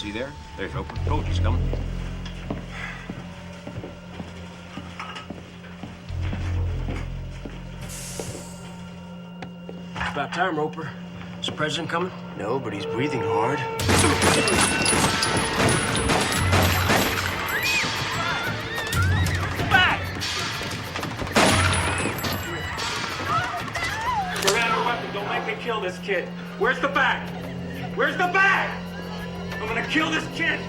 See there? There's Roper. Told you he's coming. It's about time, Roper. Is the president coming? No, but he's breathing hard. Back! Bring out a weapon. Don't make me kill this kid. Where's the bag? Where's the bag? I'm gonna kill this kid.